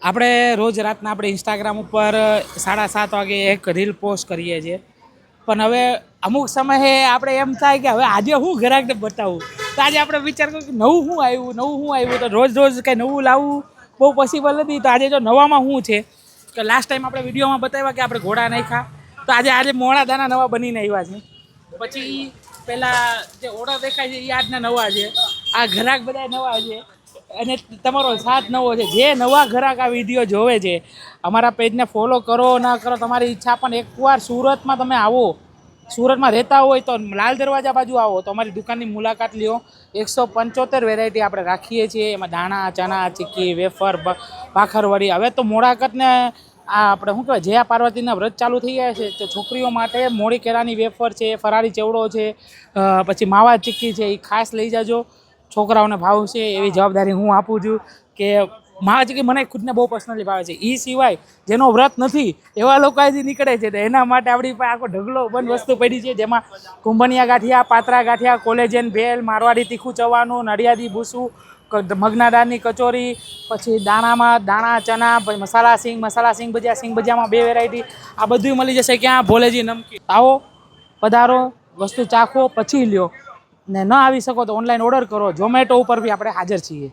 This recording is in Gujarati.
આપણે રોજ રાતના આપણે ઇન્સ્ટાગ્રામ ઉપર 7:30 વાગે એક રીલ પોસ્ટ કરીએ છીએ, પણ હવે અમુક સમયે આપણે એમ થાય કે હવે આજે હું ગ્રાહકને બતાવું. તો આજે આપણે વિચાર કર્યો કે નવું શું આવ્યું તો રોજ કંઈ નવું લાવવું બહુ પોસિબલ નથી. તો આજે જો નવામાં શું છે કે લાસ્ટ ટાઈમ આપણે વિડીયોમાં બતાવ્યા કે આપણે ઘોડા નાખ્યા, તો આજે મોળા દાણા નવા બનીને આવ્યા છે. પછી પેલા જે ઓર્ડર દેખાય છે એ આજના નવા છે, આ ગ્રાહક બધા નવા છે અને તમારો સાથ નવો છે. જે નવા ગ્રાહક આ વિડીયો જોવે છે, અમારા પેજને ફોલો કરો ના કરો તમારી ઈચ્છા, પણ એકવાર સુરતમાં તમે આવો, સુરતમાં રહેતા હોય તો લાલ દરવાજા બાજુ આવો તો અમારી દુકાનની મુલાકાત લ્યો. 175 વેરાયટી આપણે રાખીએ છીએ, એમાં દાણા, ચણા, ચીક્કી, વેફર, ભાખરવડી. હવે તો મોળાકતને આ આપણે શું કહેવાય જયા પાર્વતીના વ્રત ચાલુ થઈ ગયા છે, તો છોકરીઓ માટે મોળી કેળાની વેફર છે, ફરાળી ચેવડો છે, પછી માવા ચીક્કી છે, એ ખાસ લઈ જાજો. છોકરાઓને ભાવશે એવી જવાબદારી હું આપું છું કે માવા ચીક્કી મને ખુદને બહુ પર્સનલી ભાવે છે. એ સિવાય જેનો વ્રત નથી એવા લોકો અહીંથી નીકળે છે, તો એના માટે આપણી પાસે આખો ઢગલો બંધ વસ્તુ પડી છે, જેમાં કુંભણિયા ગાંઠિયા, પાતરા ગાંઠિયા, કોલેજન ભેલ, મારવાડી તીખું ચવાનું, નડિયાદી ભૂસું, મગના દાળની કચોરી, પછી દાણામાં દાણા ચણા, પછી મસાલા સિંગ ભજીયા, સિંગ ભજીયામાં 2 વેરાયટી. આ બધું મળી જશે ક્યાં? ભોલેજી નમકીન. આવો, પધારો, વસ્તુ ચાખો પછી લ્યો. ને ન આવી શકો તો ઓનલાઈન ઓર્ડર કરો. ઝોમેટો ઉપર બી આપણે હાજર છીએ.